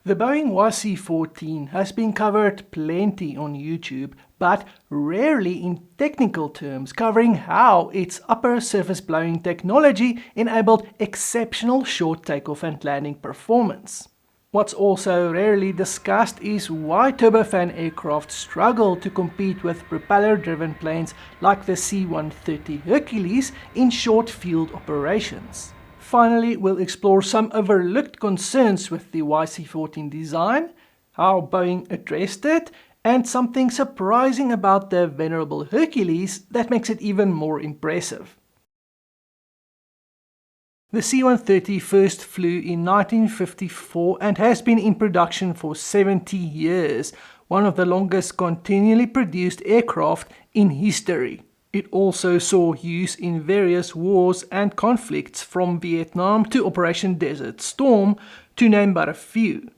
The Boeing YC-14 has been covered plenty on YouTube, but rarely in technical terms, covering how its upper surface blowing technology enabled exceptional short takeoff and landing performance. What's also rarely discussed is why turbofan aircraft struggle to compete with propeller-driven planes like the C-130 Hercules in short field operations. Finally, we'll explore some overlooked concerns with the YC-14 design, how Boeing addressed it, and something surprising about the venerable Hercules that makes it even more impressive. The C-130 first flew in 1954 and has been in production for 70 years, one of the longest continually produced aircraft in history. It also saw use in various wars and conflicts from Vietnam to Operation Desert Storm, to name but a few.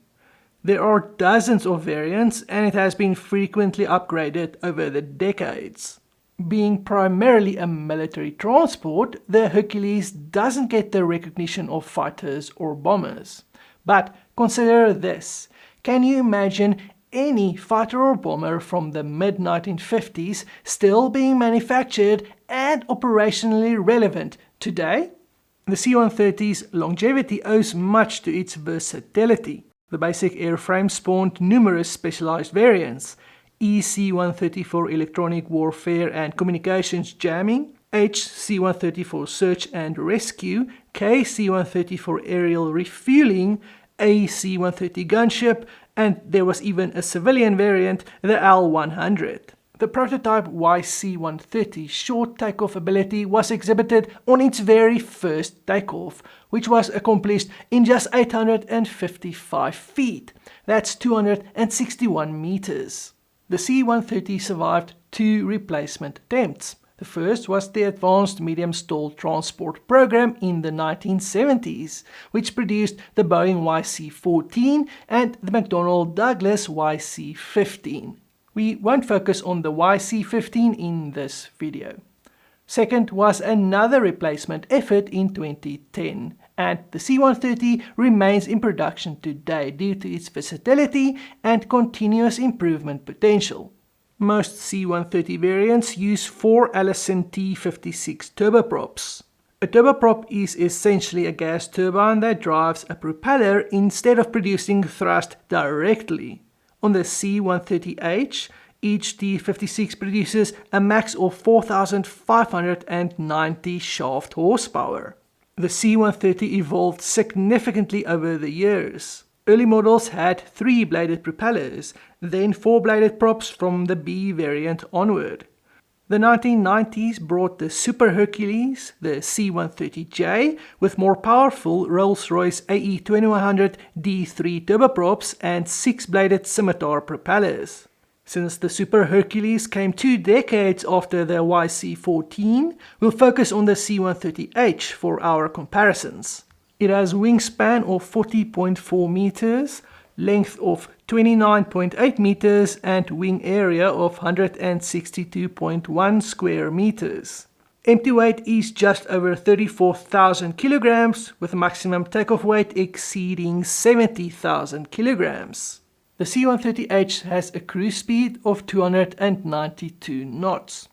There are dozens of variants and it has been frequently upgraded over the decades. Being primarily a military transport, the Hercules doesn't get the recognition of fighters or bombers. But consider this. Can you imagine any fighter or bomber from the mid-1950s still being manufactured and operationally relevant today? The C-130's longevity owes much to its versatility. The basic airframe spawned numerous specialized variants: EC-130 for electronic warfare and communications jamming, HC-130 for search and rescue, KC-130 for aerial refueling, AC-130 gunship, and there was even a civilian variant, the L-100. The prototype YC-130 short takeoff ability was exhibited on its very first takeoff, which was accomplished in just 855 feet. That's 261 meters. The C-130 survived 2 replacement attempts. The first was the Advanced Medium STOL Transport Program in the 1970s, which produced the Boeing YC-14 and the McDonnell Douglas YC-15. We won't focus on the YC-15 in this video. Second was another replacement effort in 2010, and the C-130 remains in production today due to its versatility and continuous improvement potential. Most C-130 variants use 4 Allison T56 turboprops. A turboprop is essentially a gas turbine that drives a propeller instead of producing thrust directly. On the C-130H, each T56 produces a max of 4,590 shaft horsepower. The C-130 evolved significantly over the years. Early models had 3-bladed propellers, then 4-bladed props from the B variant onward. The 1990s brought the Super Hercules, the C-130J, with more powerful Rolls-Royce AE2100 D3 turboprops and 6-bladed scimitar propellers. Since the Super Hercules came 2 decades after the YC-14, we'll focus on the C-130H for our comparisons. It has wingspan of 40.4 meters, length of 29.8 meters and wing area of 162.1 square meters. Empty weight is just over 34,000 kilograms, with maximum takeoff weight exceeding 70,000 kilograms. The C-130H has a cruise speed of 292 knots.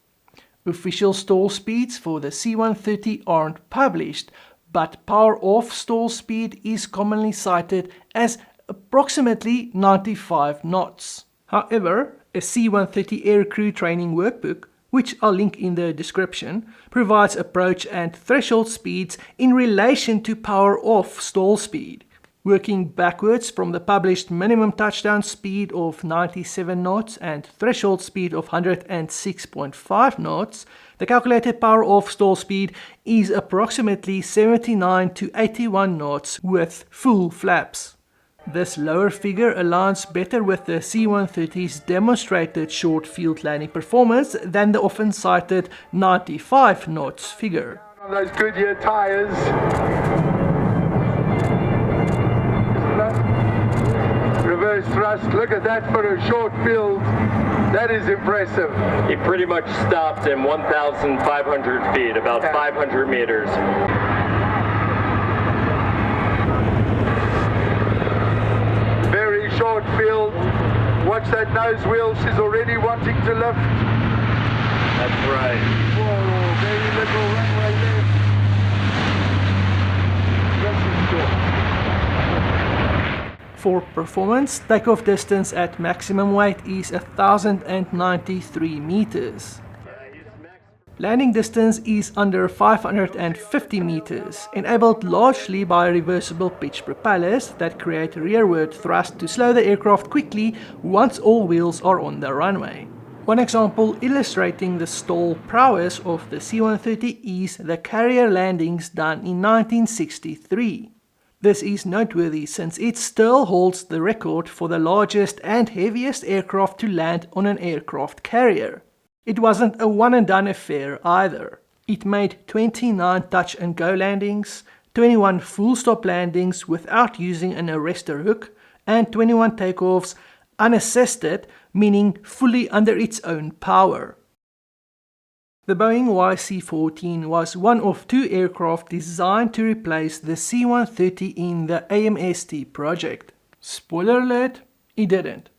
Official stall speeds for the C-130 aren't published, but power-off stall speed is commonly cited as approximately 95 knots. However, a C-130 aircrew training workbook, which I'll link in the description, provides approach and threshold speeds in relation to power-off stall speed. Working backwards from the published minimum touchdown speed of 97 knots and threshold speed of 106.5 knots, the calculated power-off stall speed is approximately 79 to 81 knots with full flaps. This lower figure aligns better with the C-130's demonstrated short field landing performance than the often cited 95 knots figure. On those Goodyear tires. Reverse thrust, look at that for a short field. That is impressive. He pretty much stopped in 1,500 feet, about 500 meters. Very Watch that nose wheel, she's already wanting to lift. That's right. Whoa, very little runway left. This is good. For performance, takeoff distance at maximum weight is 1,093 meters. Landing distance is under 550 meters, enabled largely by reversible pitch propellers that create rearward thrust to slow the aircraft quickly once all wheels are on the runway. One example illustrating the STOL prowess of the C-130 is the carrier landings done in 1963. This is noteworthy since it still holds the record for the largest and heaviest aircraft to land on an aircraft carrier. It wasn't a one-and-done affair either. It made 29 touch-and-go landings, 21 full-stop landings without using an arrestor hook, and 21 takeoffs unassisted, meaning fully under its own power. The Boeing YC-14 was one of two aircraft designed to replace the C-130 in the AMST project. Spoiler alert, it didn't.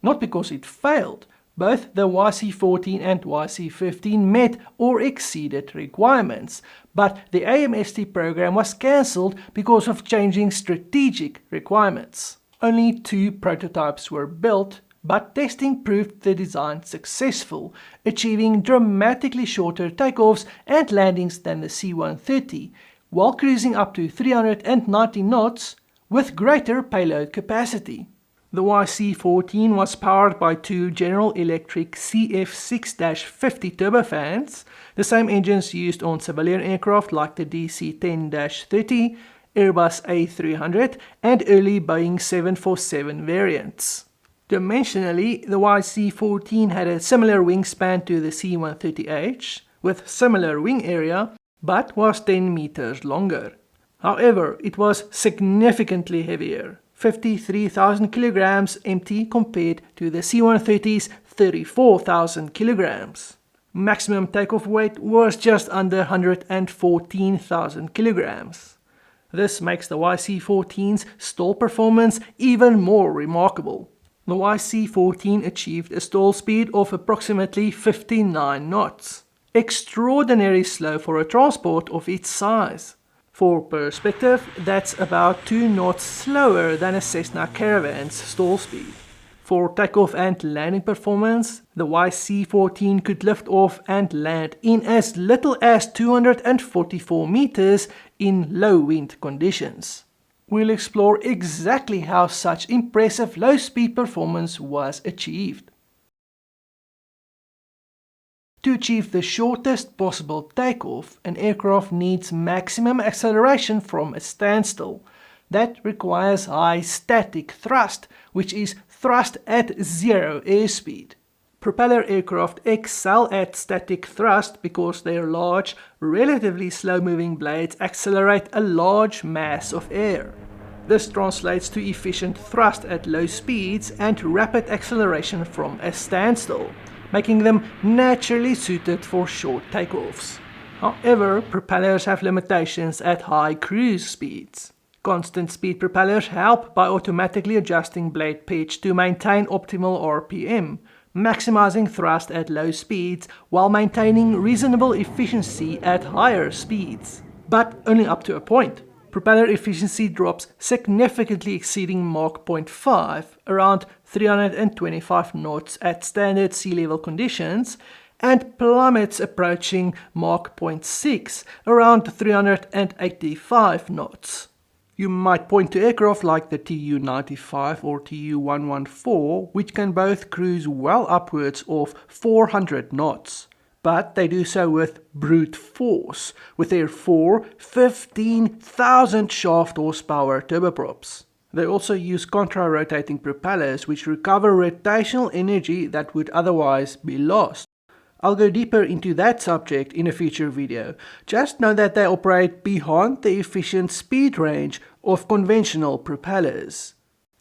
Not because it failed. Both the YC-14 and YC-15 met or exceeded requirements, but the AMST program was cancelled because of changing strategic requirements. Only 2 prototypes were built, but testing proved the design successful, achieving dramatically shorter takeoffs and landings than the C-130, while cruising up to 390 knots with greater payload capacity. The YC-14 was powered by 2 General Electric CF6-50 turbofans, the same engines used on civilian aircraft like the DC-10-30, Airbus A300 and early Boeing 747 variants. Dimensionally, the YC-14 had a similar wingspan to the C-130H, with similar wing area, but was 10 meters longer. However, it was significantly heavier, 53,000 kilograms empty compared to the C-130's 34,000 kilograms. Maximum takeoff weight was just under 114,000 kilograms. This makes the YC-14's STOL performance even more remarkable. The YC-14 achieved a stall speed of approximately 59 knots, extraordinarily slow for a transport of its size. For perspective, that's about 2 knots slower than a Cessna Caravan's stall speed. For takeoff and landing performance, the YC-14 could lift off and land in as little as 244 meters in low wind conditions. We'll explore exactly how such impressive low-speed performance was achieved. To achieve the shortest possible takeoff, an aircraft needs maximum acceleration from a standstill. That requires high static thrust, which is thrust at zero airspeed. Propeller aircraft excel at static thrust because their large, relatively slow-moving blades accelerate a large mass of air. This translates to efficient thrust at low speeds and rapid acceleration from a standstill, making them naturally suited for short takeoffs. However, propellers have limitations at high cruise speeds. Constant speed propellers help by automatically adjusting blade pitch to maintain optimal RPM, maximizing thrust at low speeds while maintaining reasonable efficiency at higher speeds. But only up to a point. Propeller efficiency drops significantly exceeding Mach 0.5, around 325 knots at standard sea level conditions, and plummets approaching Mach 0.6, around 385 knots. You might point to aircraft like the Tu-95 or Tu-114, which can both cruise well upwards of 400 knots. But they do so with brute force, with their 4 15,000 shaft horsepower turboprops. They also use contra-rotating propellers which recover rotational energy that would otherwise be lost. I'll go deeper into that subject in a future video. Just know that they operate beyond the efficient speed range of conventional propellers.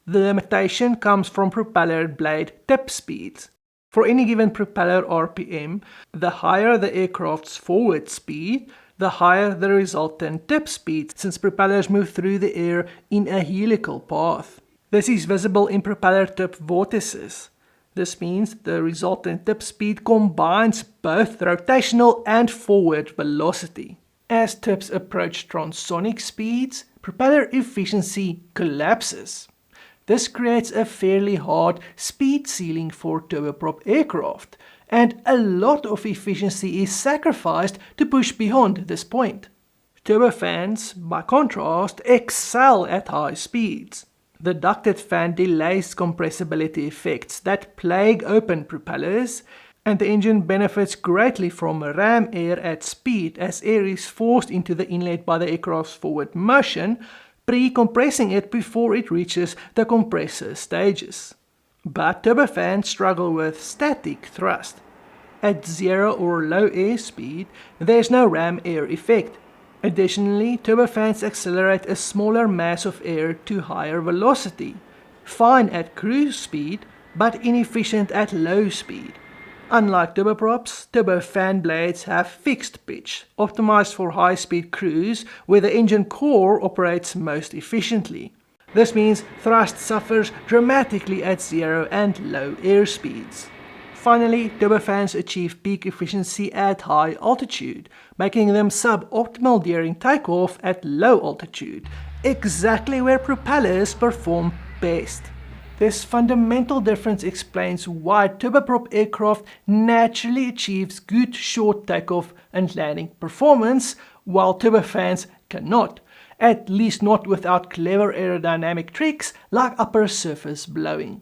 The limitation comes from propeller blade tip speeds. For any given propeller RPM, the higher the aircraft's forward speed, the higher the resultant tip speed, since propellers move through the air in a helical path. This is visible in propeller tip vortices. This means the resultant tip speed combines both rotational and forward velocity. As tips approach transonic speeds, propeller efficiency collapses. This creates a fairly hard speed ceiling for turboprop aircraft, and a lot of efficiency is sacrificed to push beyond this point. Turbofans, by contrast, excel at high speeds. The ducted fan delays compressibility effects that plague open propellers, and the engine benefits greatly from ram air at speed as air is forced into the inlet by the aircraft's forward motion, pre-compressing it before it reaches the compressor stages. But turbofans struggle with static thrust. At zero or low airspeed, there is no ram air effect. Additionally, turbofans accelerate a smaller mass of air to higher velocity, fine at cruise speed, but inefficient at low speed. Unlike turboprops, turbofan blades have fixed pitch, optimized for high-speed cruise, where the engine core operates most efficiently. This means thrust suffers dramatically at zero and low airspeeds. Finally, turbofans achieve peak efficiency at high altitude, making them suboptimal during takeoff at low altitude, exactly where propellers perform best. This fundamental difference explains why turboprop aircraft naturally achieves good short takeoff and landing performance, while turbofans cannot, at least not without clever aerodynamic tricks like upper surface blowing.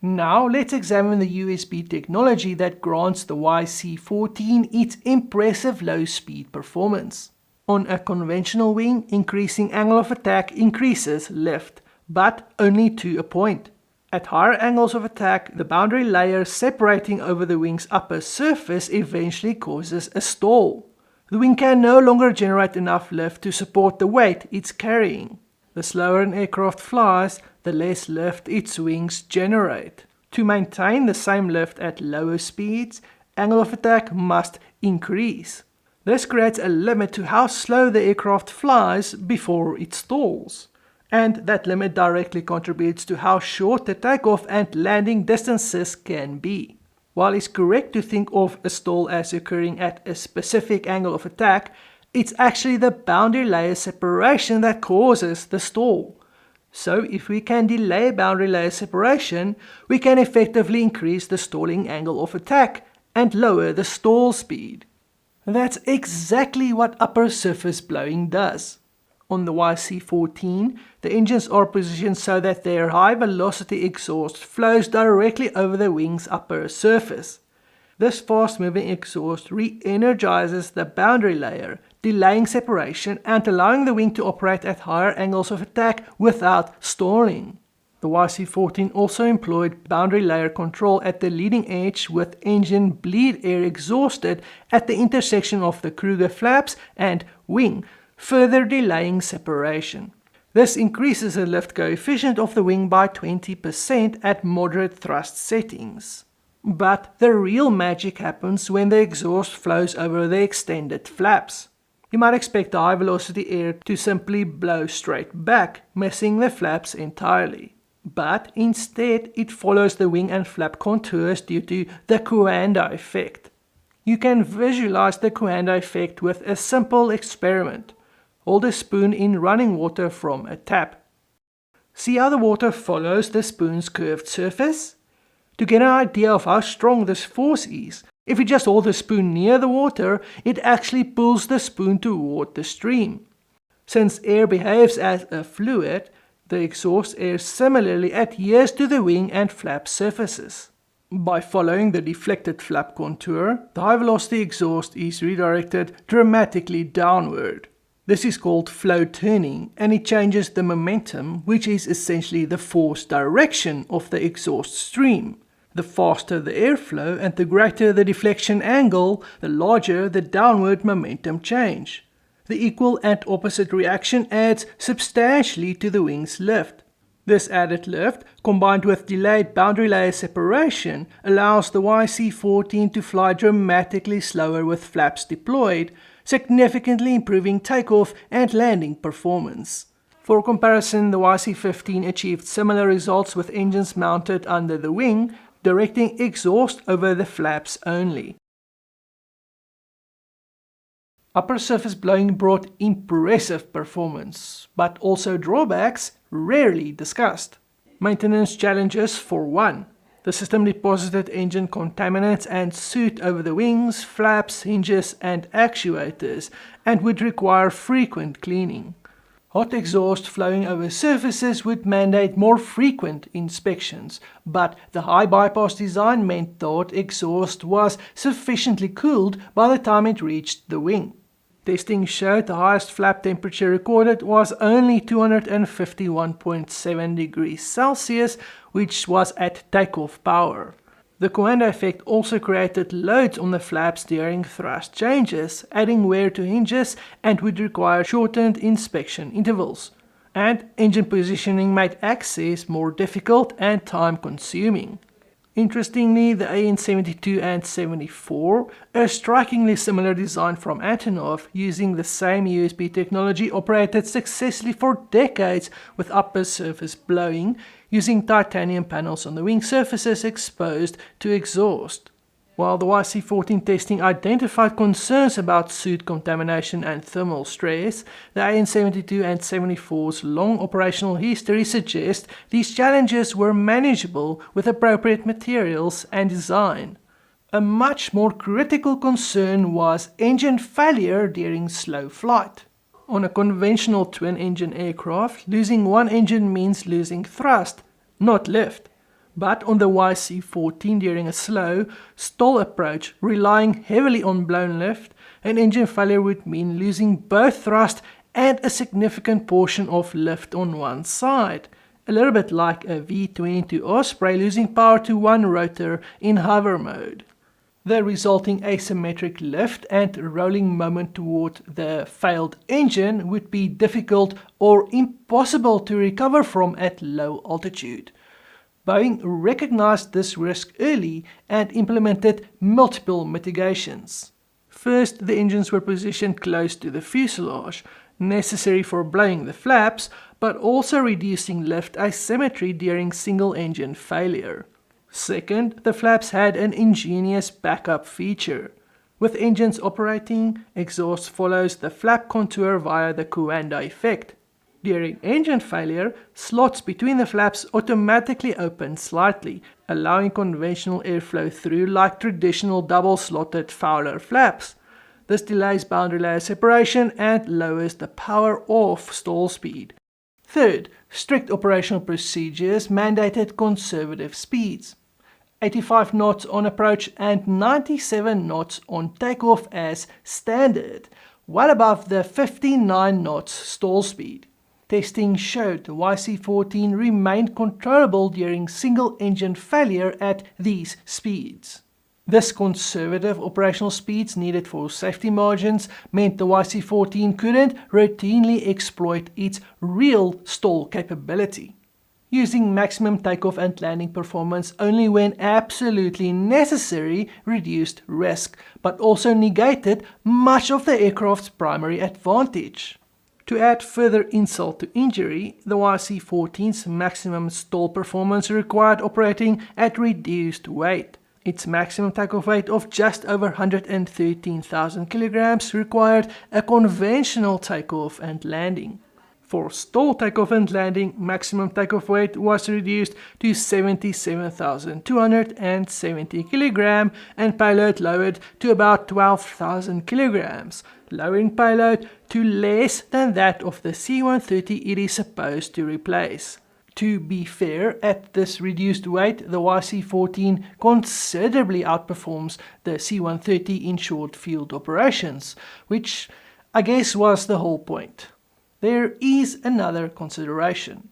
Now let's examine the USB technology that grants the YC-14 its impressive low-speed performance. On a conventional wing, increasing angle of attack increases lift, but only to a point. At higher angles of attack, the boundary layer separating over the wing's upper surface eventually causes a stall. The wing can no longer generate enough lift to support the weight it's carrying. The slower an aircraft flies, the less lift its wings generate. To maintain the same lift at lower speeds, angle of attack must increase. This creates a limit to how slow the aircraft flies before it stalls. And that limit directly contributes to how short the takeoff and landing distances can be. While it's correct to think of a stall as occurring at a specific angle of attack, it's actually the boundary layer separation that causes the stall. So if we can delay boundary layer separation, we can effectively increase the stalling angle of attack and lower the stall speed. That's exactly what upper surface blowing does. On the YC-14, the engines are positioned so that their high-velocity exhaust flows directly over the wing's upper surface. This fast-moving exhaust re-energizes the boundary layer, delaying separation and allowing the wing to operate at higher angles of attack without stalling. The YC-14 also employed boundary layer control at the leading edge with engine bleed air exhausted at the intersection of the Kruger flaps and wing, further delaying separation. This increases the lift coefficient of the wing by 20% at moderate thrust settings. But the real magic happens when the exhaust flows over the extended flaps. You might expect the high velocity air to simply blow straight back, missing the flaps entirely. But instead it follows the wing and flap contours due to the Coanda effect. You can visualize the Coanda effect with a simple experiment. Hold a spoon in running water from a tap. See how the water follows the spoon's curved surface? To get an idea of how strong this force is, if you just hold the spoon near the water, it actually pulls the spoon toward the stream. Since air behaves as a fluid, the exhaust air similarly adheres to the wing and flap surfaces. By following the deflected flap contour, the high-velocity exhaust is redirected dramatically downward. This is called flow turning, and it changes the momentum, which is essentially the force direction of the exhaust stream. The faster the airflow and the greater the deflection angle, the larger the downward momentum change. The equal and opposite reaction adds substantially to the wing's lift. This added lift, combined with delayed boundary layer separation, allows the YC-14 to fly dramatically slower with flaps deployed, significantly improving takeoff and landing performance. For comparison, the YC-15 achieved similar results with engines mounted under the wing, directing exhaust over the flaps only. Upper surface blowing brought impressive performance, but also drawbacks rarely discussed. Maintenance challenges for one. The system deposited engine contaminants and soot over the wings, flaps, hinges and actuators, and would require frequent cleaning. Hot exhaust flowing over surfaces would mandate more frequent inspections, but the high bypass design meant the hot exhaust was sufficiently cooled by the time it reached the wing. Testing showed the highest flap temperature recorded was only 251.7 degrees Celsius, which was at takeoff power. The Coanda effect also created loads on the flaps during thrust changes, adding wear to hinges and would require shortened inspection intervals. And engine positioning made access more difficult and time-consuming. Interestingly, the AN-72 and 74, a strikingly similar design from Antonov using the same USB technology, operated successfully for decades with upper surface blowing, using titanium panels on the wing surfaces exposed to exhaust. While the YC-14 testing identified concerns about soot contamination and thermal stress, the AN-72 and 74's long operational history suggests these challenges were manageable with appropriate materials and design. A much more critical concern was engine failure during slow flight. On a conventional twin-engine aircraft, losing one engine means losing thrust, not lift. But on the YC-14 during a slow, STOL approach, relying heavily on blown lift, an engine failure would mean losing both thrust and a significant portion of lift on one side. A little bit like a V-22 Osprey losing power to one rotor in hover mode. The resulting asymmetric lift and rolling moment toward the failed engine would be difficult or impossible to recover from at low altitude. Boeing recognized this risk early and implemented multiple mitigations. First, the engines were positioned close to the fuselage, necessary for blowing the flaps, but also reducing lift asymmetry during single-engine failure. Second, the flaps had an ingenious backup feature. With engines operating, exhaust follows the flap contour via the Coanda effect. During engine failure, slots between the flaps automatically open slightly, allowing conventional airflow through like traditional double-slotted Fowler flaps. This delays boundary layer separation and lowers the power-off stall speed. Third, strict operational procedures mandated conservative speeds. 85 knots on approach and 97 knots on takeoff as standard, well above the 59 knots stall speed. Testing showed the YC-14 remained controllable during single-engine failure at these speeds. This conservative operational speeds needed for safety margins meant the YC-14 couldn't routinely exploit its real stall capability. Using maximum takeoff and landing performance only when absolutely necessary reduced risk, but also negated much of the aircraft's primary advantage. To add further insult to injury, the YC-14's maximum stall performance required operating at reduced weight. Its maximum takeoff weight of just over 113,000 kilograms required a conventional takeoff and landing. For STOL takeoff and landing, maximum takeoff weight was reduced to 77,270 kg and payload lowered to about 12,000 kg, lowering payload to less than that of the C-130 it is supposed to replace. To be fair, at this reduced weight, the YC-14 considerably outperforms the C-130 in short field operations, which I guess was the whole point. There is another consideration.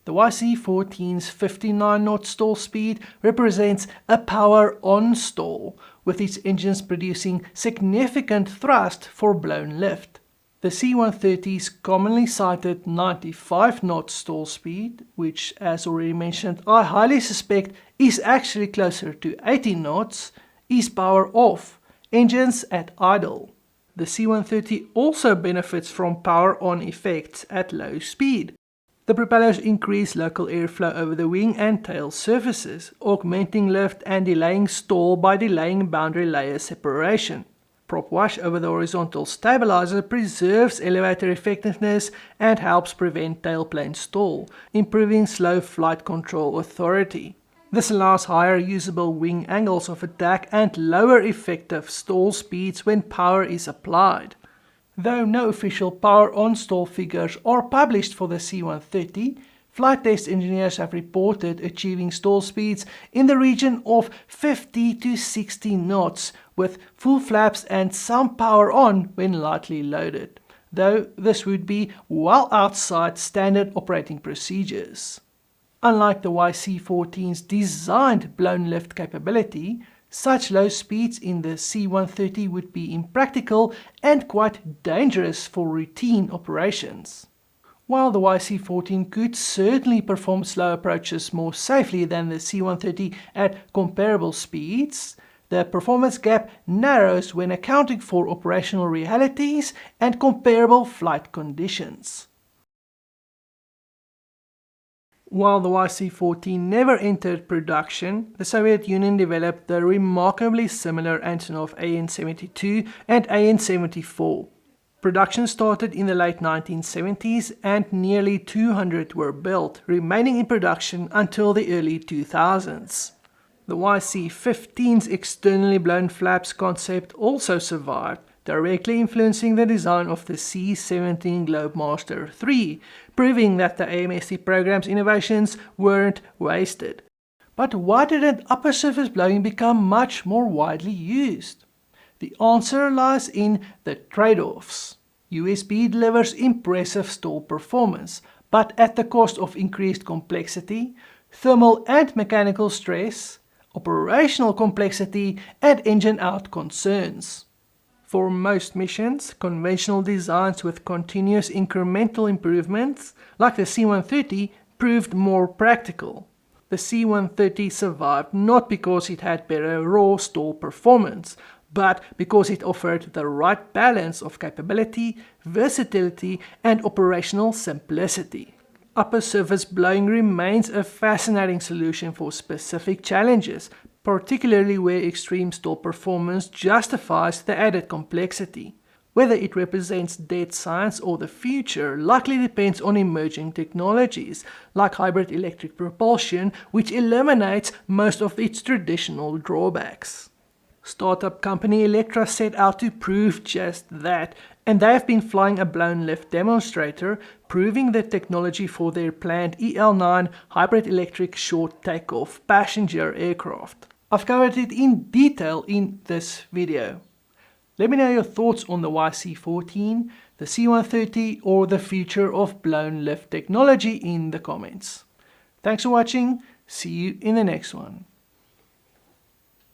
The YC-14's 59 knot stall speed represents a power-on stall, with its engines producing significant thrust for blown lift. The C-130's commonly cited 95 knot stall speed, which as already mentioned I highly suspect is actually closer to 80 knots, is power off, engines at idle. The C-130 also benefits from power-on effects at low speed. The propellers increase local airflow over the wing and tail surfaces, augmenting lift and delaying stall by delaying boundary layer separation. Prop wash over the horizontal stabilizer preserves elevator effectiveness and helps prevent tailplane stall, improving slow flight control authority. This allows higher usable wing angles of attack and lower effective stall speeds when power is applied. Though no official power on stall figures are published for the C-130, flight test engineers have reported achieving stall speeds in the region of 50 to 60 knots with full flaps and some power on when lightly loaded, though this would be well outside standard operating procedures. Unlike the YC-14's designed blown lift capability, such low speeds in the C-130 would be impractical and quite dangerous for routine operations. While the YC-14 could certainly perform slow approaches more safely than the C-130 at comparable speeds, the performance gap narrows when accounting for operational realities and comparable flight conditions. While the YC-14 never entered production, the Soviet Union developed the remarkably similar Antonov AN-72 and AN-74. Production started in the late 1970s and nearly 200 were built, remaining in production until the early 2000s. The YC-15's externally blown flaps concept also survived, directly influencing the design of the C-17 Globemaster III, proving that the AMST program's innovations weren't wasted. But why didn't upper surface blowing become much more widely used? The answer lies in the trade-offs. USB delivers impressive stall performance, but at the cost of increased complexity, thermal and mechanical stress, operational complexity, and engine-out concerns. For most missions, conventional designs with continuous incremental improvements, like the C-130, proved more practical. The C-130 survived not because it had better raw stall performance, but because it offered the right balance of capability, versatility, and operational simplicity. Upper surface blowing remains a fascinating solution for specific challenges, particularly where extreme stall performance justifies the added complexity. Whether it represents dead science or the future likely depends on emerging technologies, like hybrid electric propulsion, which eliminates most of its traditional drawbacks. Startup company Electra set out to prove just that, and they have been flying a blown lift demonstrator, proving the technology for their planned EL9 hybrid electric short takeoff passenger aircraft. I've covered it in detail in this video. Let me know your thoughts on the YC-14, the C-130, or the future of blown lift technology in the comments. Thanks for watching. See you in the next one.